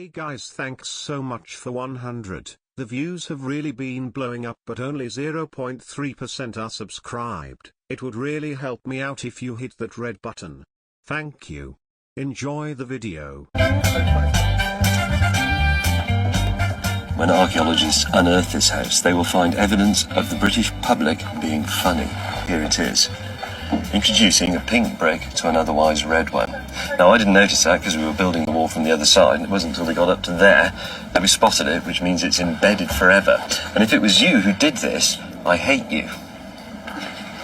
Hey guys, thanks so much for 100. The views have really been blowing up, but only 0.3% are subscribed. It would really help me out if you hit that red button. Thank you. Enjoy the video. When archaeologists unearth this house, they will find evidence of the British public being funny. Here it is. Introducing a pink brick to an otherwise red one. Now, I didn't notice that because we were building the wall from the other side, and it wasn't until we got up to there that we spotted it, which means it's embedded forever. And if it was you who did this, I hate you.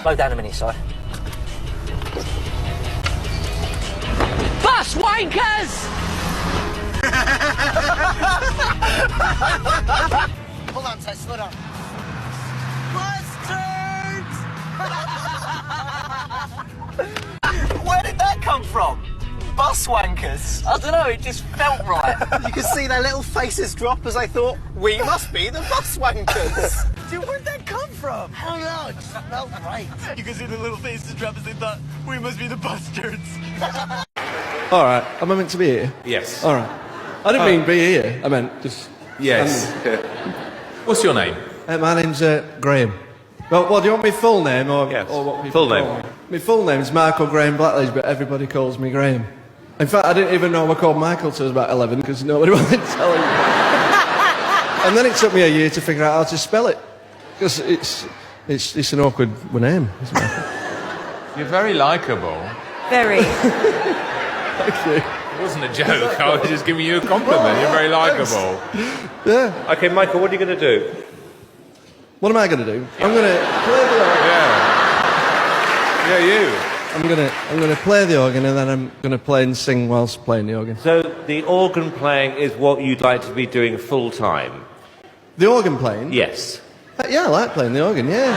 Slow down a minute, Si. Bus wankers! Hold on, Tess, slow down. Where did that come from? Bus wankers? I don't know, it just felt right. You could see their little faces drop as I thought, we must be the bus wankers. Dude, where'd that come from? I don't know, it just felt right. You could see the little faces drop as they thought, we must be the bustards. Alright, am I meant to be here? Yes. Alright. I didn't mean be here, I meant just... Yes. What's your name? My name's Graham. Well, what, do you want my full name or, Yes. or what people Full name. call me? My full name's Michael Graham Blackledge, but everybody calls me Graham. In fact, I didn't even know I was called Michael till I was about 11 because nobody wanted to tell me. And then it took me a year to figure out how to spell it. Because it's an awkward name, isn't it? You're very likeable. Very. Thank you. It wasn't a joke. I was just giving you a compliment. You're very likeable. Yeah. Okay, Michael, what are you going to do? What am I going to do? I'm going to play the organ. Yeah, you. I'm going to play the organ and then I'm going to play and sing whilst playing the organ. So the organ playing is what you'd like to be doing full time? The organ playing? Yes. Yeah, I like playing the organ, yeah.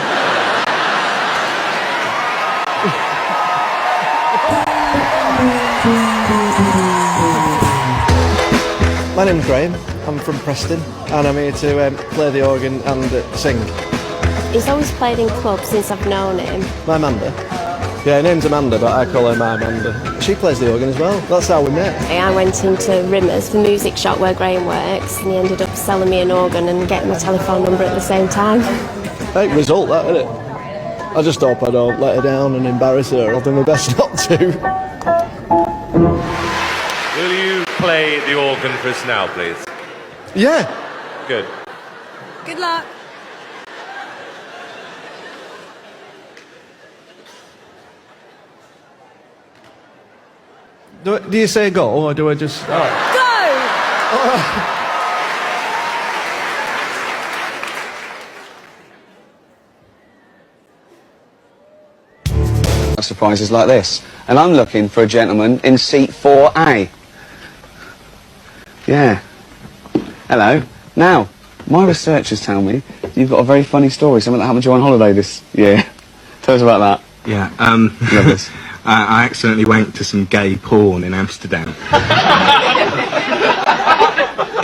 My name's Graham, I'm from Preston, and I'm here to play the organ and sing. He's always played in clubs since I've known him. My Amanda. Yeah, her name's Amanda, but I call her my Amanda. She plays the organ as well, that's how we met. I went into Rimmer's, the music shop where Graham works, and he ended up selling me an organ and getting my telephone number at the same time. Great result, that, isn't it? I just hope I don't let her down and embarrass her. I'll do my best not to. Will you play the organ for us now, please? Yeah. Good. Good luck. Do you say go, or do I just... Go! Surprises like this, and I'm looking for a gentleman in seat 4A. Yeah. Hello. Now, my researchers tell me you've got a very funny story, something that happened to you on holiday this year. Tell us about that. Yeah, Love this. I accidentally went to some gay porn in Amsterdam.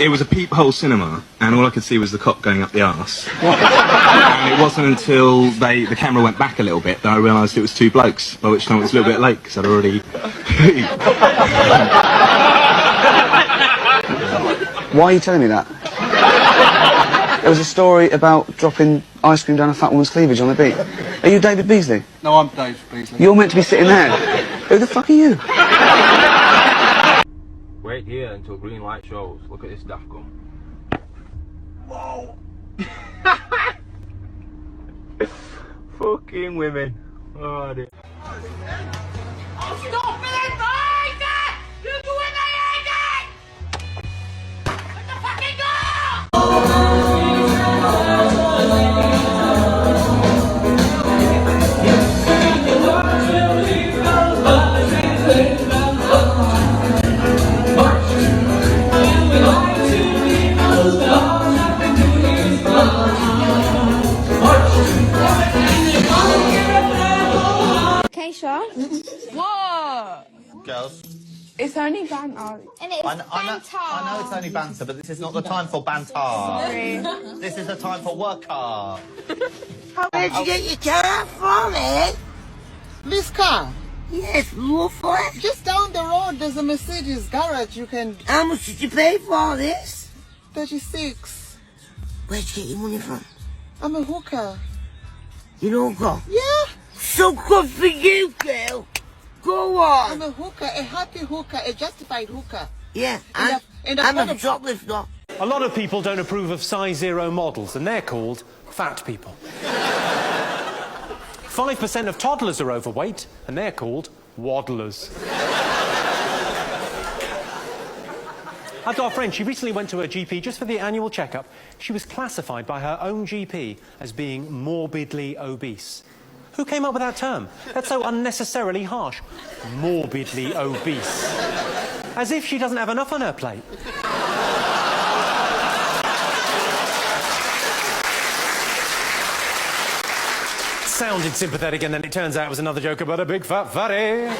It was a peephole cinema, and all I could see was the cock going up the arse. And it wasn't until the camera went back a little bit that I realised it was two blokes, by which time it was a little bit late, because I'd already... Why are you telling me that? There was a story about dropping ice cream down a fat woman's cleavage on the beach. Are you David Beasley? No, I'm Dave Beasley. You're meant to be sitting there. Who the fuck are you? Wait here until green light shows. Look at this daft gum. Whoa! Fucking women. Oh, dear. Stop it! You're doing it! Let the fucking go! Okay, Sean. What? Girls. It's only banter. And it's banter. I know it's only banter, but this is not the time for banter. Sorry. This is the time for work hard. Where'd you get your car from, eh? This car? Yes, lovely. Just down the road, there's a Mercedes garage. You can. How much did you pay for this? 36. Where'd you get your money from? I'm a hooker. You know, go. Yeah. So good for you, girl. Go on. I'm a hooker, a happy hooker, a justified hooker. Yeah, and I'm a shoplifter. A lot of people don't approve of size 0 models, and they're called fat people. 5% of toddlers are overweight, and they're called waddlers. I've got a friend, she recently went to her GP just for the annual checkup. She was classified by her own GP as being morbidly obese. Who came up with that term? That's so unnecessarily harsh. Morbidly obese. As if she doesn't have enough on her plate. Sounded sympathetic, and then it turns out it was another joke about a big fat fatty.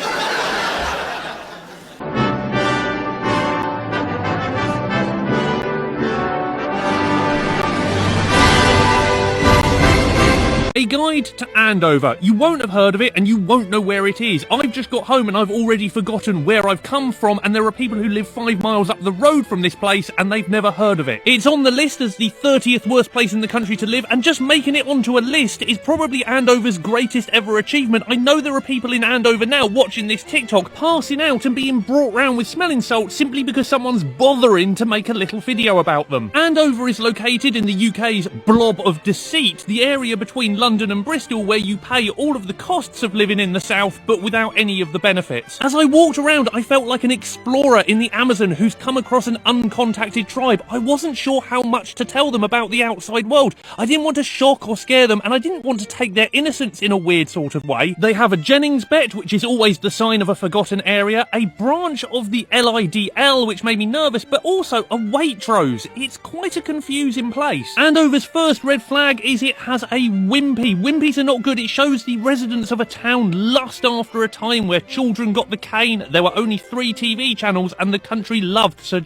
A guide to Andover. You won't have heard of it and you won't know where it is. I've just got home and I've already forgotten where I've come from, and there are people who live 5 miles up the road from this place and they've never heard of it. It's on the list as the 30th worst place in the country to live, and just making it onto a list is probably Andover's greatest ever achievement. I know there are people in Andover now watching this TikTok passing out and being brought round with smelling salts simply because someone's bothering to make a little video about them. Andover is located in the UK's blob of deceit, the area between London and Bristol where you pay all of the costs of living in the south but without any of the benefits. As I walked around, I felt like an explorer in the Amazon who's come across an uncontacted tribe. I wasn't sure how much to tell them about the outside world. I didn't want to shock or scare them, and I didn't want to take their innocence in a weird sort of way. They have a Jennings bet, which is always the sign of a forgotten area, a branch of the LIDL, which made me nervous, but also a Waitrose. It's quite a confusing place. Andover's first red flag is it has a wimpy. Wimpies are not good. It shows the residents of a town lust after a time where children got the cane, there were only 3 TV channels, and the country loved Sir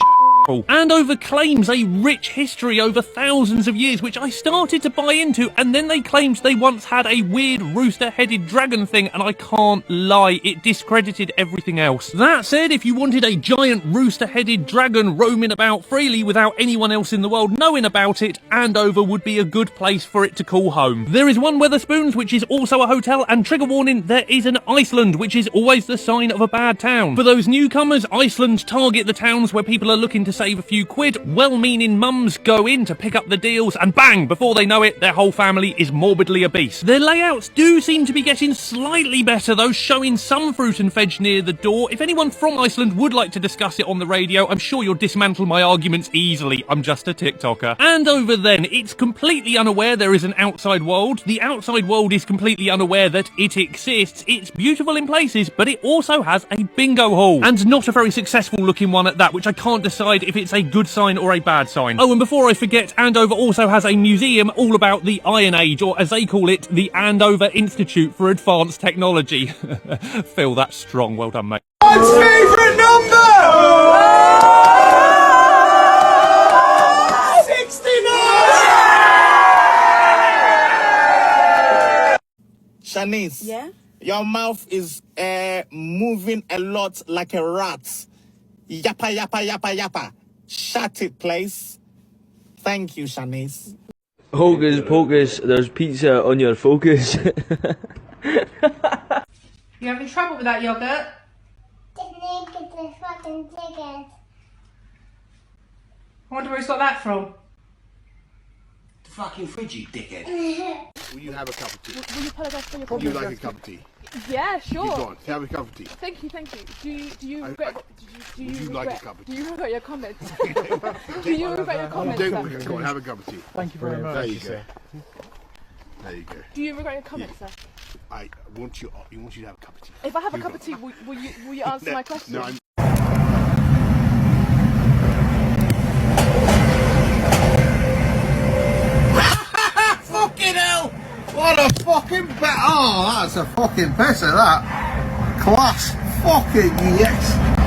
Andover claims a rich history over thousands of years, which I started to buy into, and then they claimed they once had a weird rooster-headed dragon thing, and I can't lie, it discredited everything else. That said, if you wanted a giant rooster-headed dragon roaming about freely without anyone else in the world knowing about it, Andover would be a good place for it to call home. There is one Wetherspoons, which is also a hotel, and trigger warning, there is an Iceland, which is always the sign of a bad town. For those newcomers, Iceland target the towns where people are looking to save a few quid. Well-meaning mums go in to pick up the deals, and bang, before they know it, their whole family is morbidly obese. Their layouts do seem to be getting slightly better though, showing some fruit and veg near the door. If anyone from Iceland would like to discuss it on the radio, I'm sure you'll dismantle my arguments easily. I'm just a TikToker. Andover then, it's completely unaware there is an outside world. The outside world is completely unaware that it exists. It's beautiful in places, but it also has a bingo hall. And not a very successful looking one at that, which I can't decide if it's a good sign or a bad sign. Oh, and before I forget, Andover also has a museum all about the Iron Age, or as they call it, the Andover Institute for Advanced Technology. Feel that strong. Well done, mate. What's favourite number? 69! Shanice. Yeah? Your mouth is moving a lot like a rat. Yappa, yappa, yappa, yappa. Shut it, please. Thank you, Shanice. Hocus pocus, there's pizza on your focus. You having trouble with that yogurt? I wonder where he's got that from. The fucking fridge, you dickhead. Will you have a cup of tea? Will you apologise for your Would comment? you like a cup of tea? Yeah, sure. You go on, have a cup of tea. Thank you, thank you. Do you regret? Do you Would you regret? like a cup of tea? Do you regret your comments? Do you regret your comments? Don't sir? regret. Go on, have a cup of tea. Thank you very much. There you go. There you go. Do you regret your comments, sir? I want you to have a cup of tea. If I have a You cup go. of tea, will you answer my question? No, I'm Fucking hell! What a fucking bet! Oh, that's a fucking pisser, that. Class. Fucking yes.